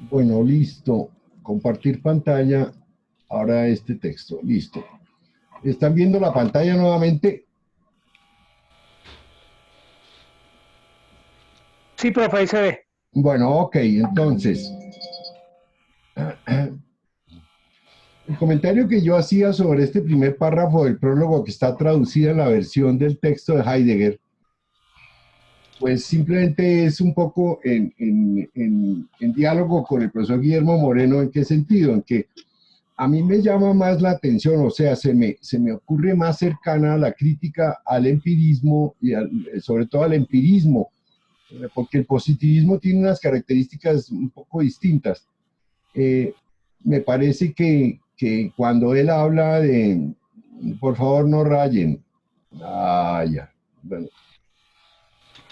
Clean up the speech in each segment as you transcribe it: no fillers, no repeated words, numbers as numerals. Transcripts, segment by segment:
Bueno, listo. Compartir pantalla. Ahora este texto. Listo. ¿Están viendo la pantalla nuevamente? Sí, profe, ahí se ve. Bueno, ok. Entonces, el comentario que yo hacía sobre este primer párrafo del prólogo que está traducida en la versión del texto de Heidegger, pues simplemente es un poco en diálogo con el profesor Guillermo Moreno. ¿En qué sentido? En que a mí me llama más la atención, o sea, se me ocurre más cercana a la crítica al empirismo y sobre todo al empirismo, porque el positivismo tiene unas características un poco distintas. Eh, Me parece que cuando él habla de, por favor, no rayen, ya, bueno,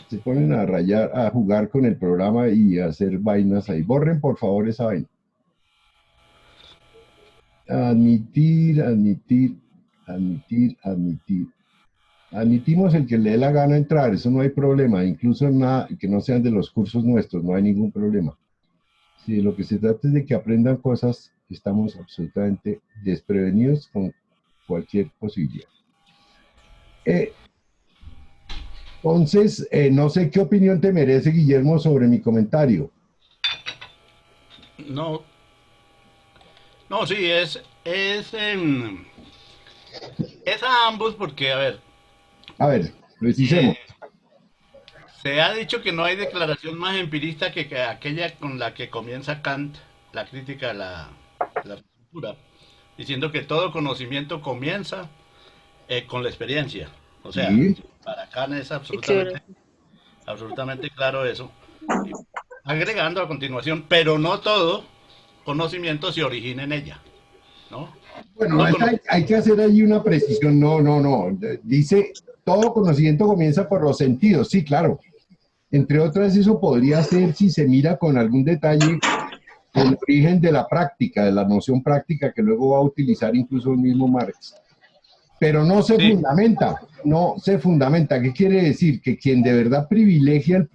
se ponen a rayar, a jugar con el programa y a hacer vainas ahí. Borren, por favor, esa vaina. Admitir, admitir, admitir, admitir. Admitimos el que le dé la gana entrar, eso no hay problema, incluso en nada que no sean de los cursos nuestros, no hay ningún problema. Si lo que se trata es de que aprendan cosas, estamos absolutamente desprevenidos con cualquier posibilidad. Eh, no sé qué opinión te merece, Guillermo, sobre mi comentario. No, no, sí, es a ambos porque, a ver, A ver, precisemos. eh, se ha dicho que no hay declaración más empirista que aquella con la que comienza Kant, la crítica de la cultura, diciendo que todo conocimiento comienza con la experiencia. O sea, Sí, para Kant es Qué chévere. absolutamente claro eso. Agregando a continuación, pero no todo conocimiento se origina en ella, ¿no? bueno, Todo hay que hacer allí una precisión. No, no, no. Dice, todo conocimiento comienza por los sentidos. Sí, claro. Entre otras, eso podría ser, si se mira con algún detalle, el origen de la práctica, de la noción práctica que luego va a utilizar incluso el mismo Marx. Pero no se sí, fundamenta, no se fundamenta. ¿Qué quiere decir? Que quien de verdad privilegia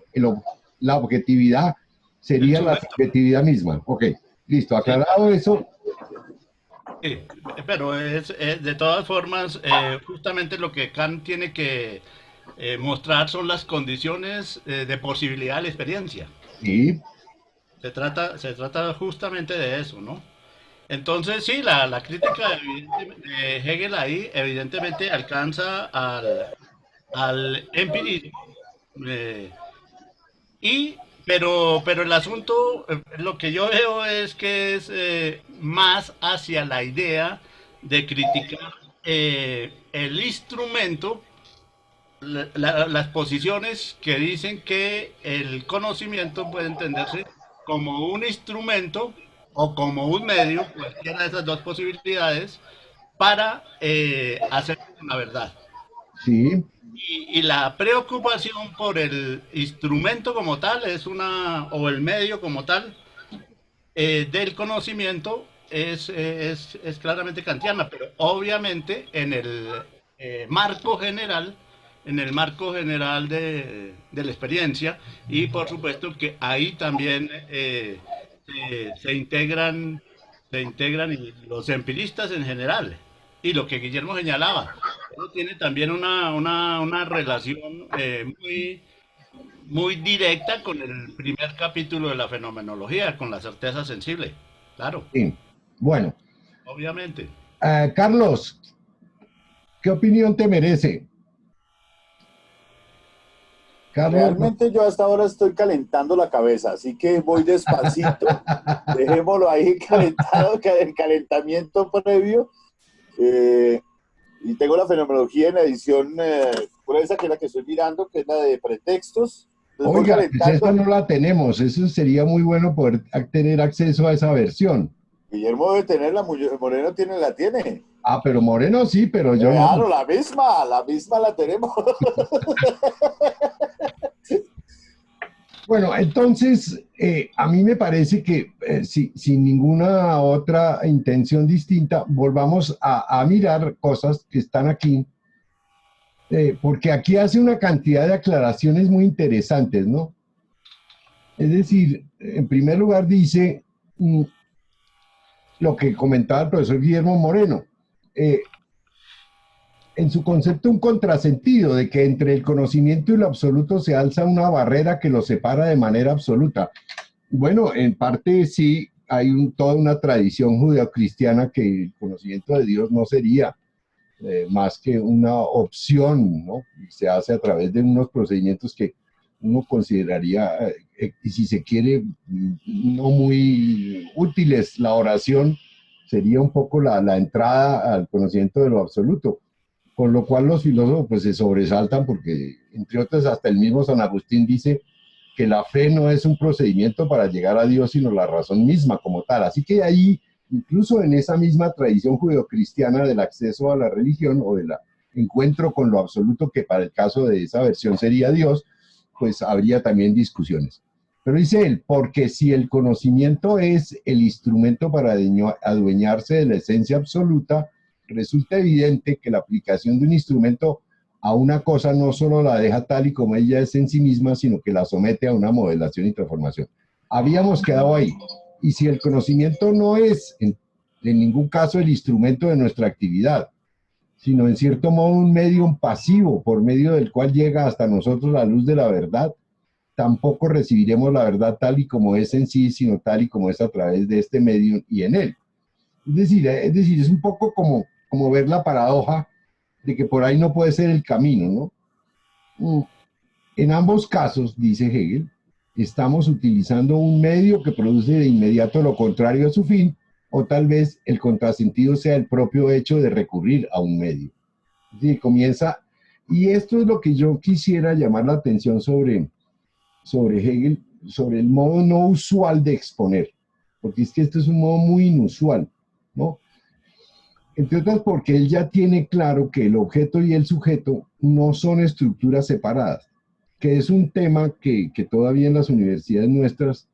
la objetividad el sería la sujeto. subjetividad misma. Ok, listo, Sí, aclarado eso. sí, pero es de todas formas, justamente lo que Kant tiene que mostrar son las condiciones de posibilidad de la experiencia. Sí, Se trata justamente de eso, ¿no? Entonces, sí, la crítica de Hegel ahí evidentemente alcanza al empirismo, eh, pero el asunto, lo que yo veo es que es más hacia la idea de criticar el instrumento, las posiciones que dicen que el conocimiento puede entenderse como un instrumento o como un medio, cualquiera de esas dos posibilidades, para hacer una verdad. sí, Y la preocupación por el instrumento como tal o el medio como tal del conocimiento es claramente kantiana, pero obviamente en el marco general de la experiencia, y por supuesto que ahí también se integran los empiristas en general, y lo que Guillermo señalaba, eso tiene también una relación muy directa con el primer capítulo de la fenomenología, con la certeza sensible. Claro, sí. Bueno, obviamente. Carlos, ¿qué opinión te merece? Carlos, Realmente yo hasta ahora estoy calentando la cabeza, así que voy despacito, dejémoslo ahí calentado, el calentamiento previo. Eh, y tengo la fenomenología en la edición gruesa, que es la que estoy mirando, que es la de pretextos. Entonces voy oiga, pues esa calentando. no la tenemos, eso sería muy bueno poder tener acceso a esa versión. Guillermo debe tenerla, Moreno la tiene. Ah, pero Moreno sí, pero yo no. Claro, la misma la tenemos. Bueno, entonces, a mí me parece que sin ninguna otra intención distinta, volvamos a mirar cosas que están aquí, porque aquí hace una cantidad de aclaraciones muy interesantes, ¿no? Es decir, en primer lugar dice, mm, lo que comentaba el profesor Guillermo Moreno. En su concepto, un contrasentido de que entre el conocimiento y lo absoluto se alza una barrera que lo separa de manera absoluta. Bueno, en parte sí, hay toda una tradición judeocristiana que el conocimiento de Dios no sería más que una opción, ¿no? Y se hace a través de unos procedimientos que uno consideraría, y si se quiere, no muy útiles. La oración sería un poco la entrada al conocimiento de lo absoluto, con lo cual los filósofos pues se sobresaltan porque, entre otras, hasta el mismo San Agustín dice que la fe no es un procedimiento para llegar a Dios, sino la razón misma como tal. Así que ahí, incluso en esa misma tradición judeocristiana del acceso a la religión o del encuentro con lo absoluto, que para el caso de esa versión sería Dios, pues habría también discusiones. Pero dice él, porque si el conocimiento es el instrumento para adueñarse de la esencia absoluta, resulta evidente que la aplicación de un instrumento a una cosa no solo la deja tal y como ella es en sí misma, sino que la somete a una modelación y transformación. Habíamos quedado ahí. Y si el conocimiento no es en ningún caso el instrumento de nuestra actividad, sino en cierto modo un medio pasivo por medio del cual llega hasta nosotros la luz de la verdad, tampoco recibiremos la verdad tal y como es en sí, sino tal y como es a través de este medio y en él. Es un poco como ver la paradoja de que por ahí no puede ser el camino, ¿no? En ambos casos, dice Hegel, estamos utilizando un medio que produce de inmediato lo contrario a su fin, o tal vez el contrasentido sea el propio hecho de recurrir a un medio. Sí, comienza, y esto es lo que yo quisiera llamar la atención sobre Hegel, sobre el modo no usual de exponer, porque es que esto es un modo muy inusual, ¿no? Entre otras porque él ya tiene claro que el objeto y el sujeto no son estructuras separadas, que es un tema que todavía en las universidades nuestras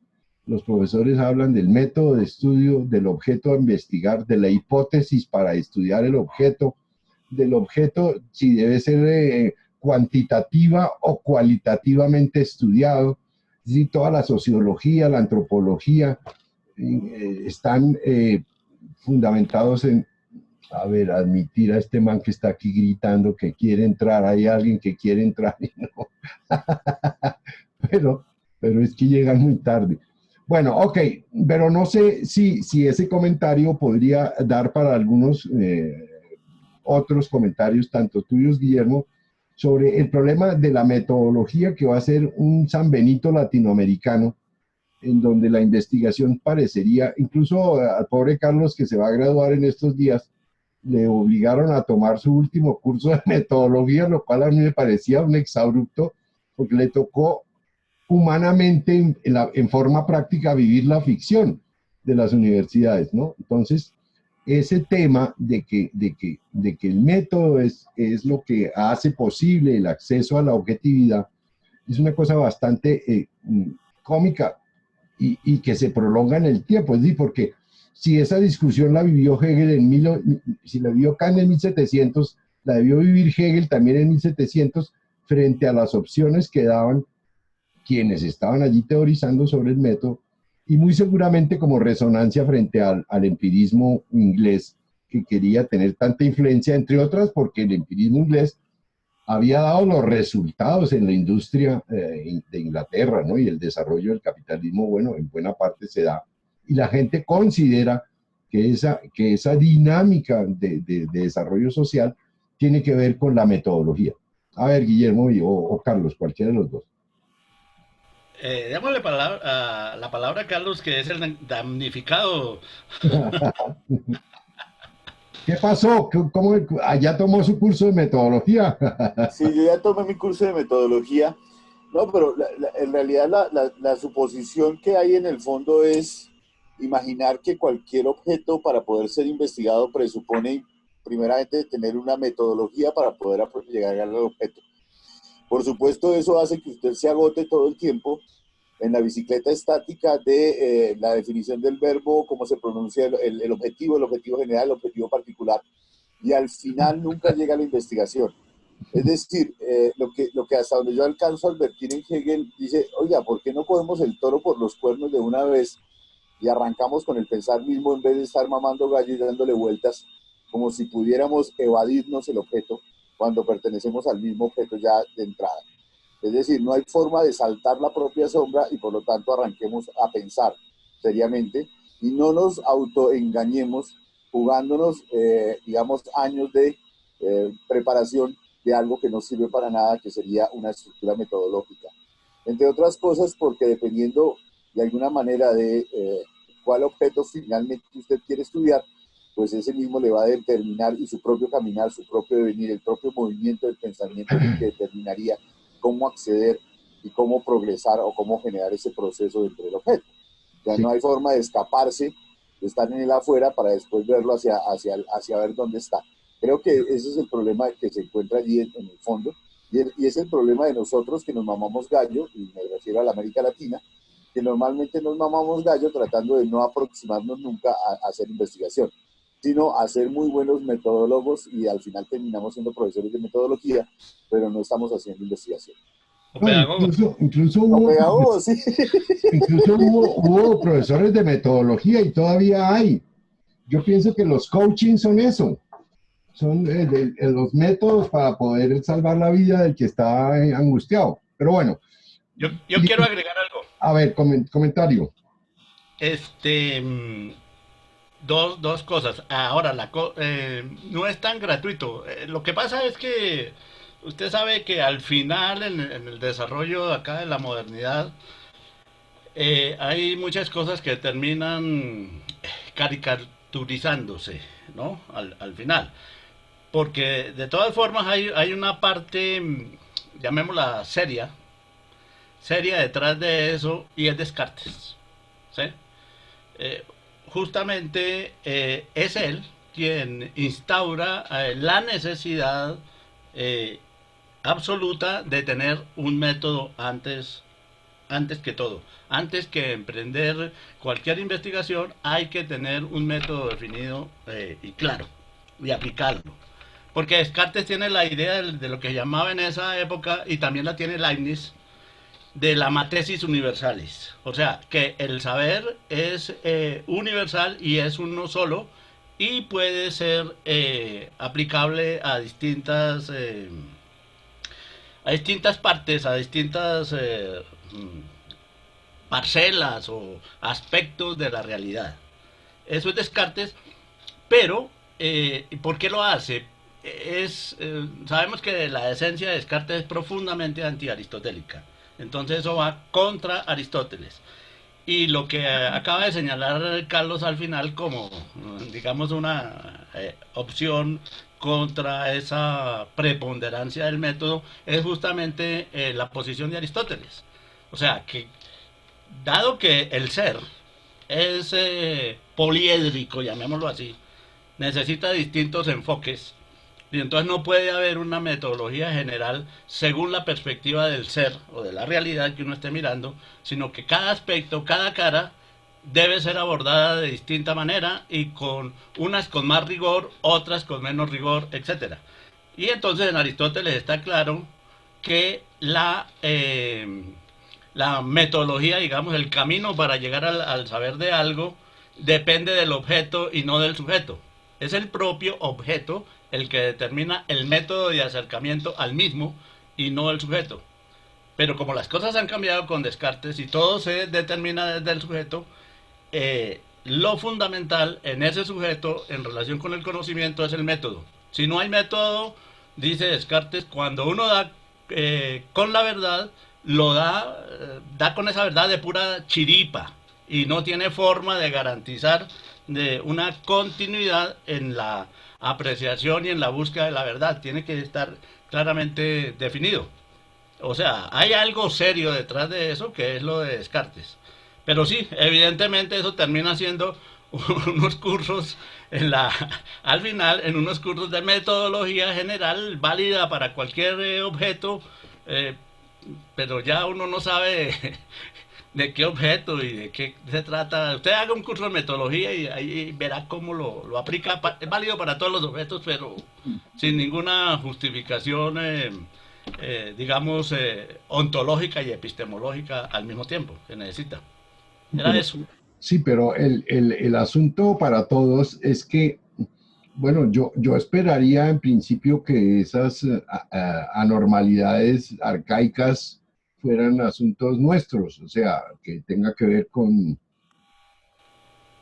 los profesores hablan del método de estudio, del objeto a investigar, de la hipótesis para estudiar el objeto, del objeto si debe ser cuantitativa o cualitativamente estudiado. Es decir, toda la sociología, la antropología están fundamentados en, a ver, admitir a este man que está aquí gritando que quiere entrar, hay alguien que quiere entrar y no. pero es que llegan muy tarde. Bueno, ok, pero no sé si ese comentario podría dar para algunos otros comentarios, tanto tuyos, Guillermo, sobre el problema de la metodología que va a ser un San Benito latinoamericano, en donde la investigación parecería, incluso al pobre Carlos que se va a graduar en estos días, le obligaron a tomar su último curso de metodología, lo cual a mí me parecía un exabrupto, porque le tocó humanamente, en forma práctica, vivir la ficción de las universidades, ¿no? Entonces, ese tema de que el método es lo que hace posible el acceso a la objetividad, es una cosa bastante cómica y que se prolonga en el tiempo, es decir, porque si esa discusión la vivió Hegel si la vivió Kant en 1700, la debió vivir Hegel también en 1700 frente a las opciones que daban quienes estaban allí teorizando sobre el método y muy seguramente como resonancia frente al empirismo inglés que quería tener tanta influencia, entre otras porque el empirismo inglés había dado los resultados en la industria de Inglaterra, ¿no? Y el desarrollo del capitalismo, bueno, en buena parte se da. Y la gente considera que esa dinámica de desarrollo social tiene que ver con la metodología. A ver, Guillermo o Carlos, cualquiera de los dos. Démosle la palabra a Carlos, que es el damnificado. ¿Qué pasó? ¿Cómo allá tomó su curso de metodología? Sí, yo ya tomé mi curso de metodología. No, pero en realidad la suposición que hay en el fondo es imaginar que cualquier objeto para poder ser investigado presupone primeramente tener una metodología para poder llegar al objeto. Por supuesto, eso hace que usted se agote todo el tiempo en la bicicleta estática de la definición del verbo, cómo se pronuncia el objetivo general, el objetivo particular, y al final nunca llega a la investigación. Es decir, lo que hasta donde yo alcanzo a advertir en Hegel, dice, oiga, ¿por qué no cogemos el toro por los cuernos de una vez y arrancamos con el pensar mismo en vez de estar mamando gallo y dándole vueltas como si pudiéramos evadirnos el objeto cuando pertenecemos al mismo objeto ya de entrada. Es decir, no hay forma de saltar la propia sombra y por lo tanto arranquemos a pensar seriamente y no nos autoengañemos jugándonos, digamos, años de preparación de algo que no sirve para nada, que sería una estructura metodológica. Entre otras cosas, porque dependiendo de alguna manera de cuál objeto finalmente usted quiere estudiar, pues ese mismo le va a determinar y su propio caminar, su propio devenir, el propio movimiento del pensamiento que determinaría cómo acceder y cómo progresar o cómo generar ese proceso dentro del objeto. Ya sí. No hay forma de escaparse, de estar en el afuera para después verlo hacia ver dónde está. Creo que ese es el problema que se encuentra allí en el fondo y es el problema de nosotros que nos mamamos gallo, y me refiero a la América Latina, que normalmente nos mamamos gallo tratando de no aproximarnos nunca a hacer investigación, sino a ser muy buenos metodólogos y al final terminamos siendo profesores de metodología, pero no estamos haciendo investigación. No, incluso hubo, sí. Incluso hubo profesores de metodología y todavía hay. Yo pienso que los coaching son eso, son los métodos para poder salvar la vida del que está angustiado. Pero bueno. Yo quiero agregar algo. A ver, comentario. Dos cosas. Ahora, no es tan gratuito. Lo que pasa es que usted sabe que al final, en el desarrollo acá de la modernidad, hay muchas cosas que terminan caricaturizándose, ¿no? Al final. Porque de todas formas hay una parte, llamémosla seria detrás de eso, y es Descartes. ¿Sí? Justamente es él quien instaura la necesidad absoluta de tener un método antes que todo. Antes que emprender cualquier investigación hay que tener un método definido y claro, y aplicarlo. Porque Descartes tiene la idea de lo que llamaba en esa época, y también la tiene Leibniz, de la matesis universalis. O sea, que el saber es universal y es uno solo, y puede ser aplicable a distintas partes, a distintas parcelas o aspectos de la realidad. Eso es Descartes, pero ¿por qué lo hace? Sabemos que la esencia de Descartes es profundamente antiaristotélica. Entonces eso va contra Aristóteles. Y lo que acaba de señalar Carlos al final como, digamos, una opción contra esa preponderancia del método es justamente la posición de Aristóteles. O sea, que dado que el ser es poliédrico, llamémoslo así, necesita distintos enfoques, y entonces no puede haber una metodología general según la perspectiva del ser o de la realidad que uno esté mirando, sino que cada aspecto, cada cara debe ser abordada de distinta manera, y con unas con más rigor, otras con menos rigor, etcétera. Y entonces en Aristóteles está claro que la metodología, digamos, el camino para llegar al saber de algo, depende del objeto y no del sujeto. Es el propio objeto el que determina el método de acercamiento al mismo y no el sujeto. Pero como las cosas han cambiado con Descartes y todo se determina desde el sujeto, lo fundamental en ese sujeto en relación con el conocimiento es el método. Si no hay método, dice Descartes, cuando uno da con la verdad, lo da con esa verdad de pura chiripa y no tiene forma de garantizar de una continuidad en la apreciación y en la búsqueda de la verdad. Tiene que estar claramente definido. O sea, hay algo serio detrás de eso, que es lo de Descartes. Pero sí, evidentemente eso termina siendo unos cursos al final, en unos cursos de metodología general válida para cualquier objeto, pero ya uno no sabe de qué objeto y de qué se trata. Usted haga un curso de metodología y ahí verá cómo lo aplica. Es válido para todos los objetos, pero sin ninguna justificación, digamos, ontológica y epistemológica al mismo tiempo que necesita. Era eso. Sí, pero el asunto para todos es que, bueno, yo esperaría en principio que esas anormalidades arcaicas fueran asuntos nuestros, o sea, que tenga que ver con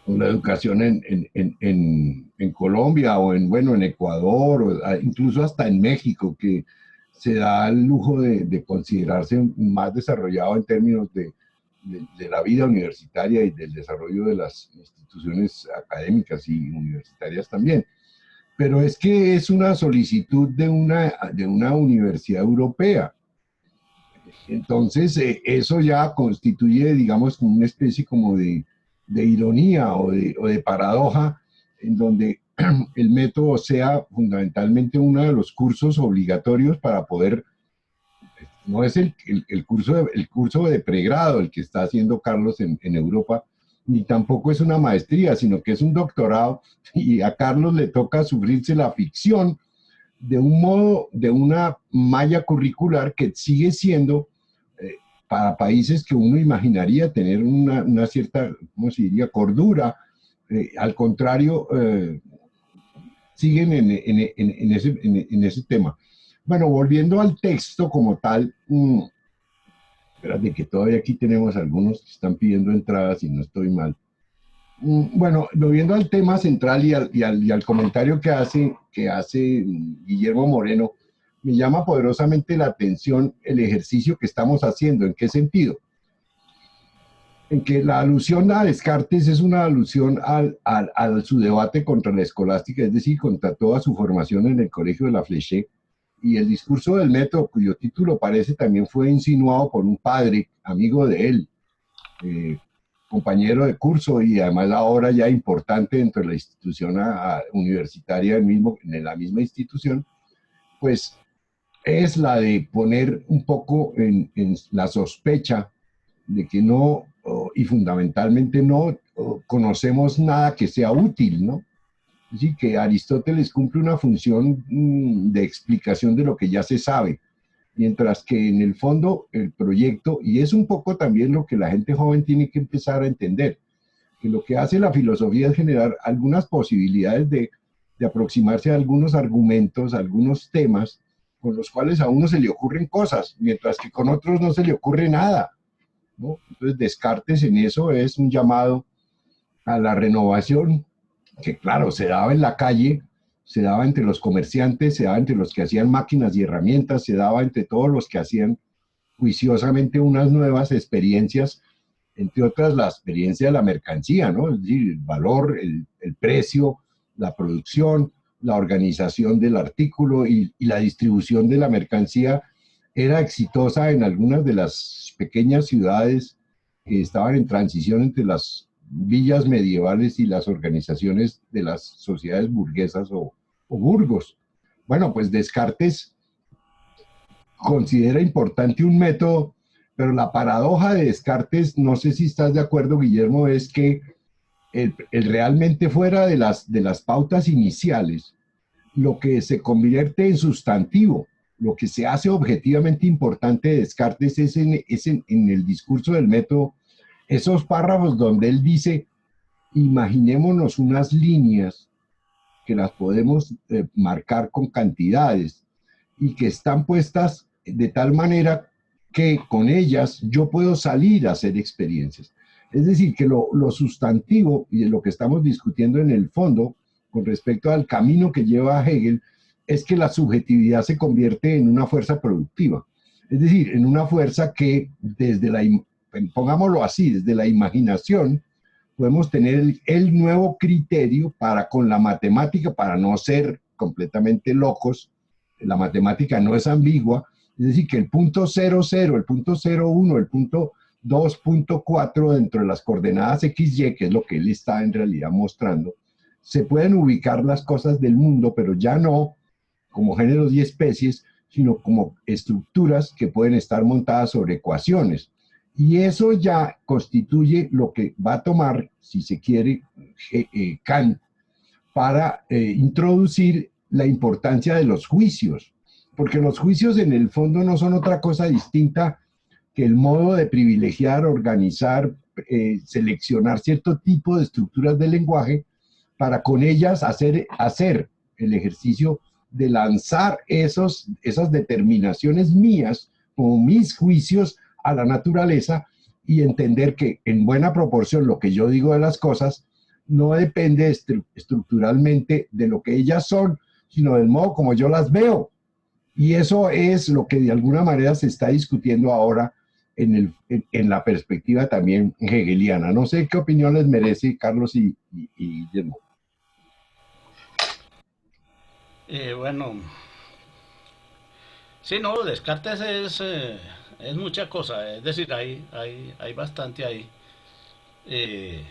la educación en Colombia o bueno, en Ecuador, o incluso hasta en México, que se da el lujo de considerarse más desarrollado en términos de la vida universitaria y del desarrollo de las instituciones académicas y universitarias también. Pero es que es una solicitud de una universidad europea. Entonces, eso ya constituye, digamos, como una especie como de ironía o de paradoja, en donde el método sea fundamentalmente uno de los cursos obligatorios para poder, no es el curso de pregrado el que está haciendo Carlos en Europa, ni tampoco es una maestría, sino que es un doctorado, y a Carlos le toca sufrirse la ficción de un modo, de una malla curricular que sigue siendo para países que uno imaginaría tener una cierta, ¿cómo se diría?, cordura. Al contrario, siguen en ese tema. Bueno, volviendo al texto como tal, espérate que todavía aquí tenemos algunos que están pidiendo entradas y no estoy mal. Bueno, volviendo al tema central y al comentario que hace Guillermo Moreno, me llama poderosamente la atención el ejercicio que estamos haciendo. ¿En qué sentido? En que la alusión a Descartes es una alusión a su debate contra la escolástica, es decir, contra toda su formación en el Colegio de la Fleché, y el discurso del método, cuyo título parece también fue insinuado por un padre, amigo de él, compañero de curso y además ahora ya importante dentro de la institución universitaria en la misma institución, pues es la de poner un poco en la sospecha de que no, y fundamentalmente no, conocemos nada que sea útil, ¿no? Es decir, que Aristóteles cumple una función de explicación de lo que ya se sabe, mientras que en el fondo el proyecto, y es un poco también lo que la gente joven tiene que empezar a entender, que lo que hace la filosofía es generar algunas posibilidades de aproximarse a algunos argumentos, a algunos temas, con los cuales a uno se le ocurren cosas, mientras que con otros no se le ocurre nada, ¿no? Entonces Descartes en eso es un llamado a la renovación, que claro, se daba en la calle, se daba entre los comerciantes, se daba entre los que hacían máquinas y herramientas, se daba entre todos los que hacían juiciosamente unas nuevas experiencias, entre otras la experiencia de la mercancía, ¿no? Es decir, el valor, el precio, la producción, la organización del artículo y la distribución de la mercancía era exitosa en algunas de las pequeñas ciudades que estaban en transición entre las villas medievales y las organizaciones de las sociedades burguesas o burgos. Bueno, pues Descartes considera importante un método, pero la paradoja de Descartes, no sé si estás de acuerdo, Guillermo, es que el realmente fuera de las pautas iniciales, lo que se convierte en sustantivo, lo que se hace objetivamente importante de Descartes es en el discurso del método, esos párrafos donde él dice, imaginémonos unas líneas que las podemos marcar con cantidades y que están puestas de tal manera que con ellas yo puedo salir a hacer experiencias. Es decir, que lo sustantivo y de lo que estamos discutiendo en el fondo con respecto al camino que lleva a Hegel es que la subjetividad se convierte en una fuerza productiva. Es decir, en una fuerza que desde pongámoslo así, desde la imaginación podemos tener el nuevo criterio para con la matemática, para no ser completamente locos. La matemática no es ambigua, es decir, que el punto 00, el punto 01, el punto 2.4 dentro de las coordenadas XY, que es lo que él está en realidad mostrando, se pueden ubicar las cosas del mundo, pero ya no como géneros y especies, sino como estructuras que pueden estar montadas sobre ecuaciones. Y eso ya constituye lo que va a tomar, si se quiere, Kant para introducir la importancia de los juicios, porque los juicios en el fondo no son otra cosa distinta que el modo de privilegiar, organizar, seleccionar cierto tipo de estructuras del lenguaje para con ellas hacer el ejercicio de lanzar esas determinaciones mías como mis juicios a la naturaleza y entender que en buena proporción lo que yo digo de las cosas no depende estructuralmente de lo que ellas son, sino del modo como yo las veo. Y eso es lo que de alguna manera se está discutiendo ahora en la perspectiva también hegeliana. No sé qué opinión les merece Carlos y Guillermo. Bueno, sí, no, Descartes es mucha cosa, es decir, hay bastante ahí. Eh,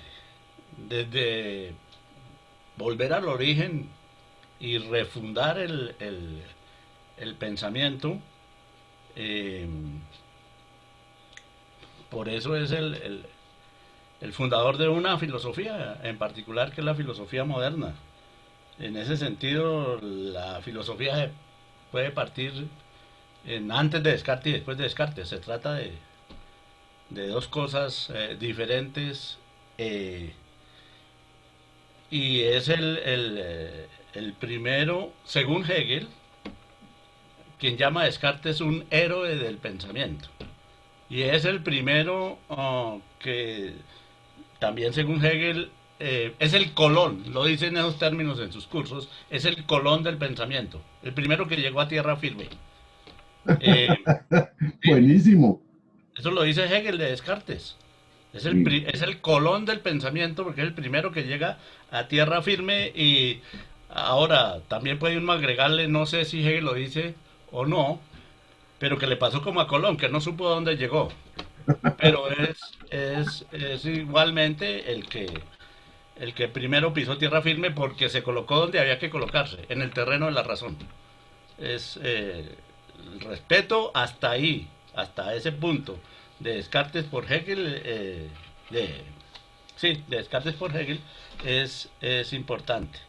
Desde volver al origen y refundar el pensamiento, eh, por eso es el fundador de una filosofía en particular, que es la filosofía moderna. En ese sentido, la filosofía puede partir antes de Descartes y después de Descartes. Se trata de dos cosas diferentes, eh, y es el primero, según Hegel, quien llama a Descartes un héroe del pensamiento. Y es el primero que también, según Hegel, es el Colón, lo dice en esos términos en sus cursos, es el Colón del pensamiento, el primero que llegó a tierra firme. Eh, Buenísimo. Eso lo dice Hegel de Descartes. Sí. Es el Colón del pensamiento porque es el primero que llega a tierra firme. Y ahora también puede uno agregarle, no sé si Hegel lo dice o no, pero que le pasó como a Colón, que no supo dónde llegó. Pero es igualmente el que primero pisó tierra firme porque se colocó donde había que colocarse, en el terreno de la razón. Es el respeto hasta ahí, hasta ese punto, de Descartes por Hegel, de Descartes por Hegel, es importante.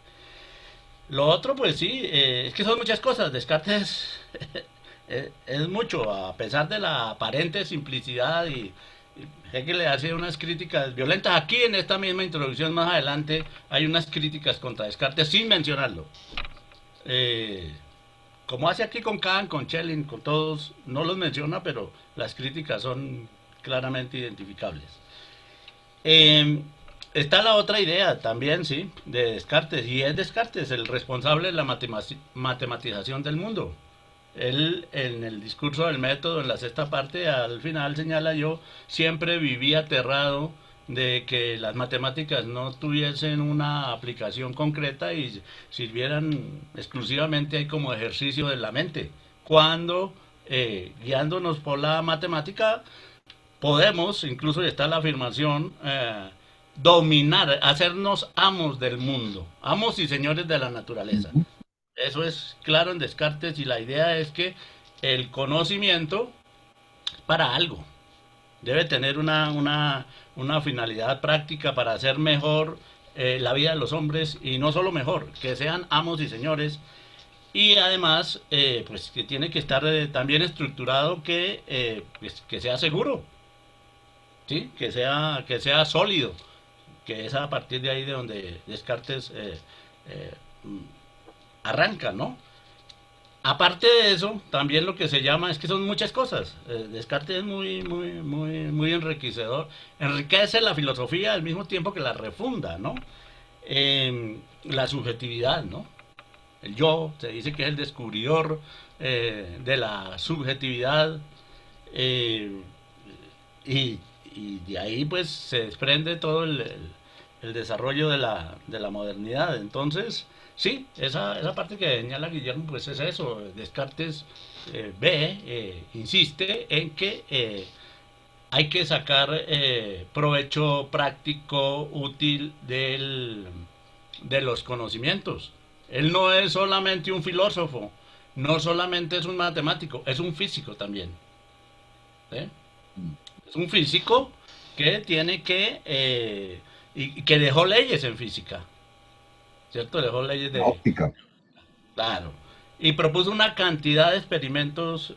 Lo otro, pues sí, es que son muchas cosas. Descartes es mucho, a pesar de la aparente simplicidad, y Hegel le hace unas críticas violentas. Aquí en esta misma introducción más adelante hay unas críticas contra Descartes sin mencionarlo. Eh, Como hace aquí con Kant, con Schelling, con todos, no los menciona, pero las críticas son claramente identificables. Eh, Está la otra idea también, sí, de Descartes, y es Descartes el responsable de la matematización del mundo. Él, en el discurso del método, en la sexta parte, al final señala: yo siempre viví aterrado de que las matemáticas no tuviesen una aplicación concreta y sirvieran exclusivamente ahí como ejercicio de la mente. Cuando, guiándonos por la matemática, podemos, incluso está la afirmación, dominar, hacernos amos del mundo, amos y señores de la naturaleza. Eso es claro en Descartes, y la idea es que el conocimiento es para algo. Debe tener una finalidad práctica para hacer mejor la vida de los hombres, y no solo mejor, que sean amos y señores. Y además, pues que tiene que estar también estructurado, pues, que sea seguro, ¿sí? Que sea sólido, que es a partir de ahí de donde Descartes eh, arranca, ¿no? Aparte de eso, también lo que se llama, es que son muchas cosas. Descartes es muy enriquecedor. Enriquece la filosofía al mismo tiempo que la refunda, ¿no? La subjetividad, ¿no? El yo, se dice que es el descubridor de la subjetividad, eh, y de ahí pues se desprende todo el desarrollo de la modernidad. Entonces, sí, esa parte que señala Guillermo, pues es eso. Descartes insiste en que hay que sacar provecho práctico, útil de los conocimientos. Él no es solamente un filósofo, no solamente es un matemático, es un físico también. ¿Eh? Es un físico que tiene y que dejó leyes en física, ¿cierto? Dejó leyes La óptica. Claro. Y propuso una cantidad de experimentos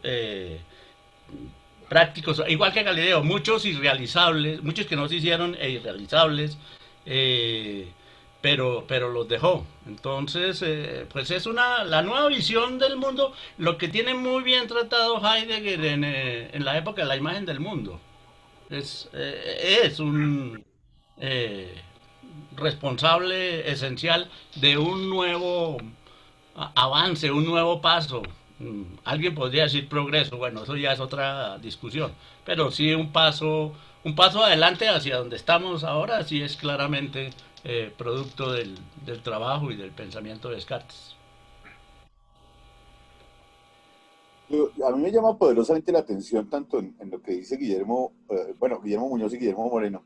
prácticos, igual que Galileo, muchos irrealizables, muchos que no se hicieron e irrealizables, eh, pero los dejó. Entonces, pues es la nueva visión del mundo, lo que tiene muy bien tratado Heidegger en la época de la imagen del mundo. Es un eh, responsable esencial de un nuevo avance, un nuevo paso. Alguien podría decir progreso, bueno, eso ya es otra discusión, pero sí un paso adelante hacia donde estamos ahora, sí es claramente producto del trabajo y del pensamiento de Descartes. A mí me llama poderosamente la atención tanto en lo que dice Guillermo, bueno, Guillermo Muñoz y Guillermo Moreno,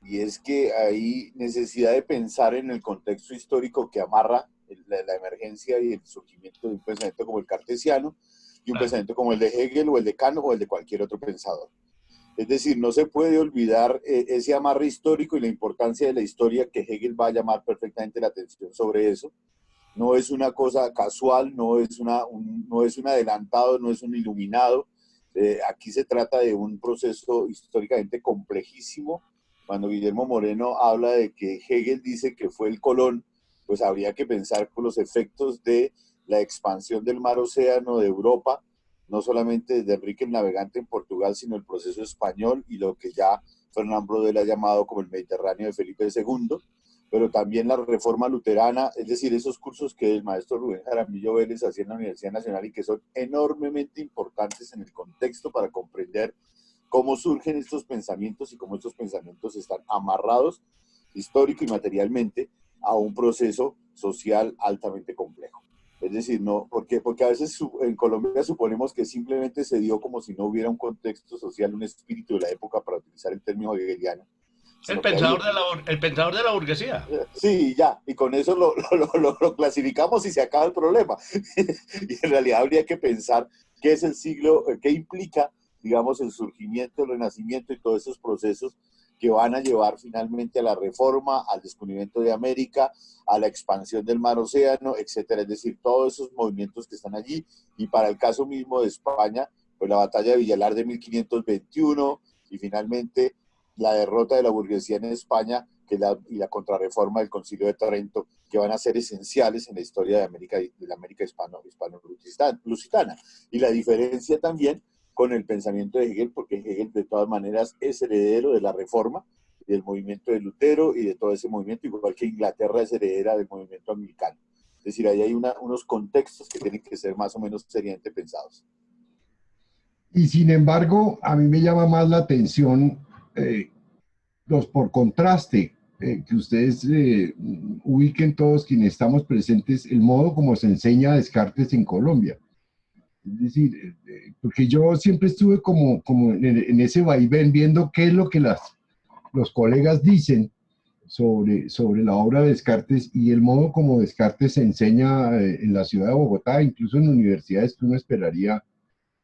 y es que hay necesidad de pensar en el contexto histórico que amarra la emergencia y el surgimiento de un pensamiento como el cartesiano y un Claro. pensamiento como el de Hegel o el de Kant o el de cualquier otro pensador. Es decir, no se puede olvidar ese amarre histórico y la importancia de la historia, que Hegel va a llamar perfectamente la atención sobre eso. No es una cosa casual, no es un adelantado, no es un iluminado. Aquí se trata de un proceso históricamente complejísimo. Cuando Guillermo Moreno habla de que Hegel dice que fue el Colón, pues habría que pensar con los efectos de la expansión del mar Océano de Europa, no solamente desde Enrique el Navegante en Portugal, sino el proceso español y lo que ya Fernán Brodel ha llamado como el Mediterráneo de Felipe II, pero también la reforma luterana, es decir, esos cursos que el maestro Rubén Jaramillo Vélez hacía en la Universidad Nacional y que son enormemente importantes en el contexto para comprender cómo surgen estos pensamientos y cómo estos pensamientos están amarrados histórico y materialmente a un proceso social altamente complejo. Es decir, no, porque a veces en Colombia suponemos que simplemente se dio como si no hubiera un contexto social, un espíritu de la época, para utilizar el término hegeliano, El sino que hay pensador el pensador de la burguesía. sí, ya, y con eso lo clasificamos y se acaba el problema. Y en realidad habría que pensar qué es el siglo, qué implica, digamos, el surgimiento, el renacimiento y todos esos procesos que van a llevar finalmente a la reforma, al descubrimiento de América, a la expansión del mar Océano, etcétera. Es decir, todos esos movimientos que están allí. Y para el caso mismo de España, pues la batalla de Villalar de 1521 y finalmente la derrota de la burguesía en España y la contrarreforma del Concilio de Trento, que van a ser esenciales en la historia de la América hispano-lusitana. Y la diferencia también con el pensamiento de Hegel, porque Hegel de todas maneras es heredero de la reforma, del movimiento de Lutero y de todo ese movimiento, igual que Inglaterra es heredera del movimiento anglicano. Es decir, ahí hay unos contextos que tienen que ser más o menos seriamente pensados. Y sin embargo, a mí me llama más la atención, por contraste, que ustedes ubiquen todos quienes estamos presentes, el modo como se enseña a Descartes en Colombia. Es decir, porque yo siempre estuve como en ese vaivén viendo qué es lo que los colegas dicen sobre la obra de Descartes y el modo como Descartes se enseña en la ciudad de Bogotá, incluso en universidades que uno esperaría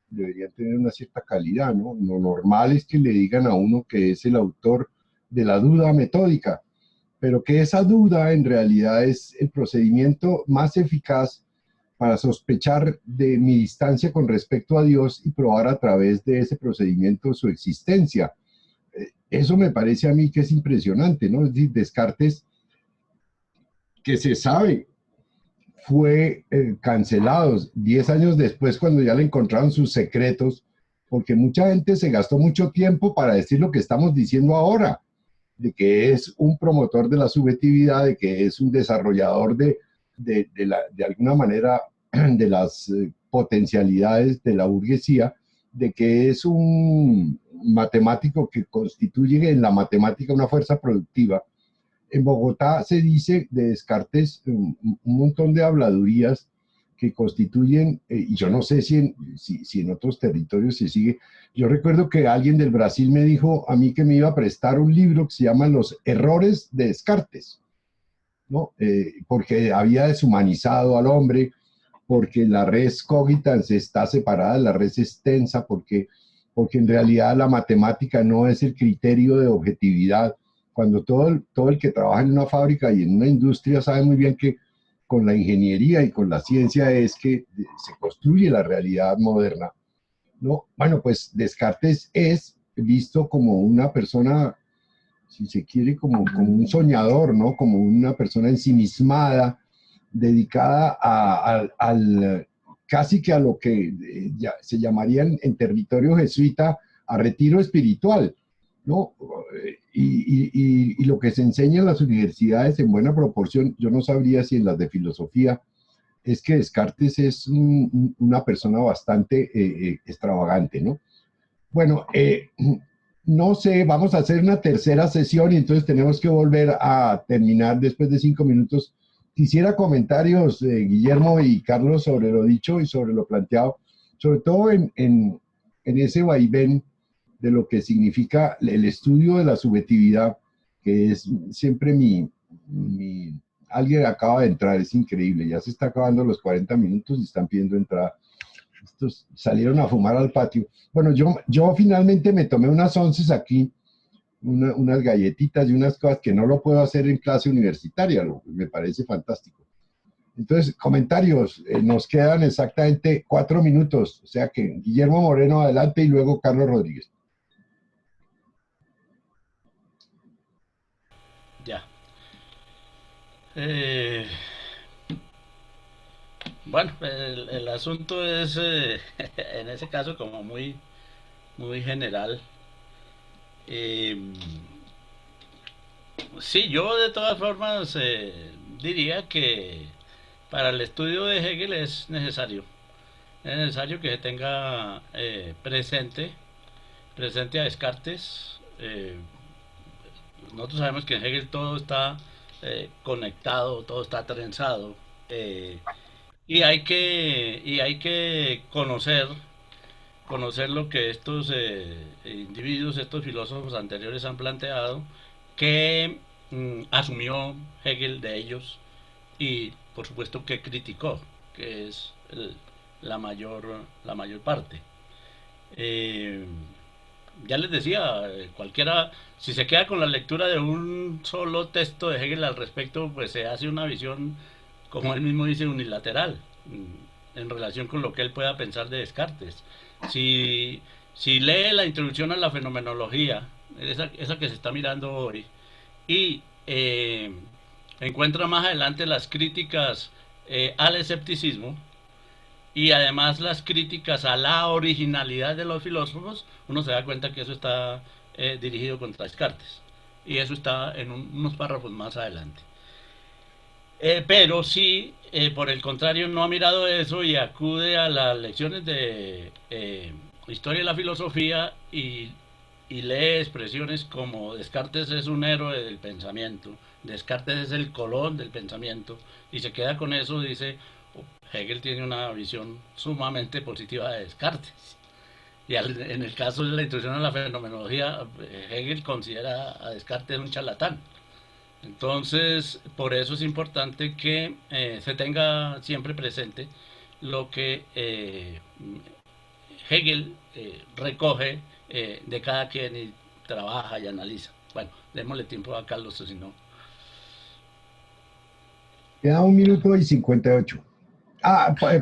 deberían tener una cierta calidad, ¿no? Lo normal es que le digan a uno que es el autor de la duda metódica, pero que esa duda en realidad es el procedimiento más eficaz para sospechar de mi distancia con respecto a Dios y probar a través de ese procedimiento su existencia. Eso me parece a mí que es impresionante, ¿no? Es decir, Descartes, que se sabe, fue cancelado 10 años después cuando ya le encontraron sus secretos, porque mucha gente se gastó mucho tiempo para decir lo que estamos diciendo ahora, de que es un promotor de la subjetividad, de que es un desarrollador de alguna manera de las potencialidades de la burguesía, de que es un matemático que constituye en la matemática una fuerza productiva. En Bogotá se dice de Descartes un montón de habladurías que constituyen, y yo no sé si en otros territorios se sigue. Yo recuerdo que alguien del Brasil me dijo a mí que me iba a prestar un libro que se llama Los errores de Descartes, ¿no? Porque había deshumanizado al hombre, porque la res cogitans está separada de la res extensa, porque en realidad la matemática no es el criterio de objetividad, cuando todo el que trabaja en una fábrica y en una industria sabe muy bien que con la ingeniería y con la ciencia es que se construye la realidad moderna. ¿no? Bueno, pues Descartes es visto como una persona, si se quiere, como un soñador, ¿no? Como una persona ensimismada, dedicada casi que a lo que ya se llamaría en territorio jesuita a retiro espiritual, ¿no? Y lo que se enseña en las universidades en buena proporción, yo no sabría si en las de filosofía, es que Descartes es una persona bastante extravagante, ¿no? Bueno, no sé, vamos a hacer una tercera sesión y entonces tenemos que volver a terminar después de 5 minutos. Quisiera comentarios, Guillermo y Carlos, sobre lo dicho y sobre lo planteado, sobre todo en ese vaivén de lo que significa el estudio de la subjetividad, que es siempre mi... Alguien acaba de entrar, es increíble, ya se está acabando los 40 minutos y están pidiendo entrada. Estos salieron a fumar al patio. Bueno, yo finalmente me tomé unas onces aquí, unas galletitas y unas cosas que no lo puedo hacer en clase universitaria, me parece fantástico. Entonces, comentarios, nos quedan exactamente 4 minutos, o sea que Guillermo Moreno adelante y luego Carlos Rodríguez. Ya. Bueno, el asunto es, en ese caso, como muy, muy general. Eh, sí, yo de todas formas diría que para el estudio de Hegel es necesario que se tenga presente a Descartes. Nosotros sabemos que en Hegel todo está conectado, todo está trenzado. eh, y hay que conocer lo que estos individuos, estos filósofos anteriores han planteado, que asumió Hegel de ellos y por supuesto que criticó, que es la mayor parte. Eh, ya les decía, cualquiera, si se queda con la lectura de un solo texto de Hegel al respecto, pues se hace una visión, como él mismo dice, unilateral, en relación con lo que él pueda pensar de Descartes. Si lee la introducción a la fenomenología, esa que se está mirando hoy, y encuentra más adelante las críticas al escepticismo, y además las críticas a la originalidad de los filósofos, uno se da cuenta que eso está dirigido contra Descartes. Y eso está en unos párrafos más adelante. Pero sí, por el contrario, no ha mirado eso y acude a las lecciones de historia de la filosofía y lee expresiones como Descartes es un héroe del pensamiento, Descartes es el Colón del pensamiento, y se queda con eso, dice, "Oh, Hegel tiene una visión sumamente positiva de Descartes. Y en el caso de la introducción a la fenomenología, Hegel considera a Descartes un charlatán. Entonces, por eso es importante que se tenga siempre presente lo que Hegel recoge de cada quien y trabaja y analiza. Bueno, démosle tiempo a Carlos, si no. Queda 1 minuto y 58.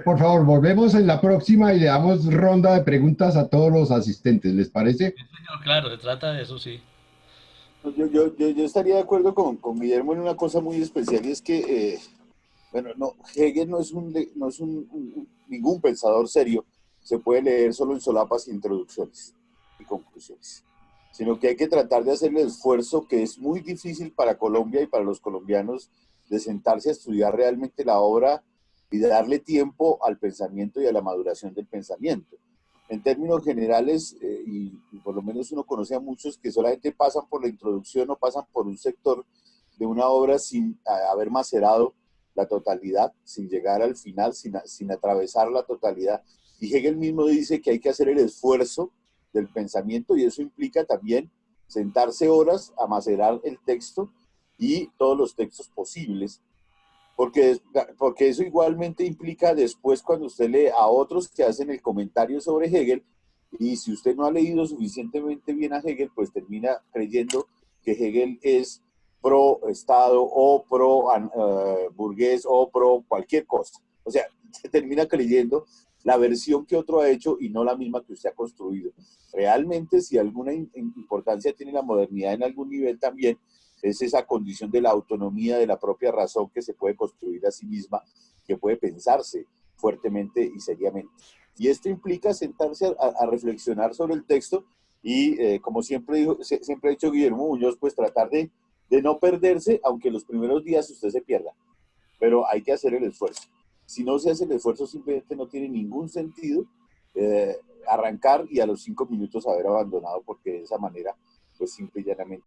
Por favor, volvemos en la próxima y le damos ronda de preguntas a todos los asistentes, ¿les parece? Sí, señor, claro, se trata de eso, sí. Yo estaría de acuerdo con Guillermo en una cosa muy especial y es que, bueno, no, Hegel no es, no es ningún pensador serio, se puede leer solo en solapas, introducciones y conclusiones, sino que hay que tratar de hacer el esfuerzo que es muy difícil para Colombia y para los colombianos de sentarse a estudiar realmente la obra y de darle tiempo al pensamiento y a la maduración del pensamiento. En términos generales, y por lo menos uno conoce a muchos que solamente pasan por la introducción o pasan por un sector de una obra sin haber macerado la totalidad, sin llegar al final, sin atravesar la totalidad. Y Hegel mismo dice que hay que hacer el esfuerzo del pensamiento y eso implica también sentarse horas a macerar el texto y todos los textos posibles, porque eso igualmente implica después cuando usted lee a otros que hacen el comentario sobre Hegel, y si usted no ha leído suficientemente bien a Hegel, pues termina creyendo que Hegel es pro Estado o pro burgués o pro cualquier cosa. O sea, se termina creyendo la versión que otro ha hecho y no la misma que usted ha construido. Realmente, si alguna importancia tiene la modernidad en algún nivel también, es esa condición de la autonomía de la propia razón que se puede construir a sí misma, que puede pensarse fuertemente y seriamente. Y esto implica sentarse a reflexionar sobre el texto y, como siempre ha dicho Guillermo Muñoz, pues tratar de no perderse, aunque los primeros días usted se pierda, pero hay que hacer el esfuerzo. Si no se hace el esfuerzo, simplemente no tiene ningún sentido arrancar y a los 5 minutos haber abandonado, porque de esa manera, pues simple y llanamente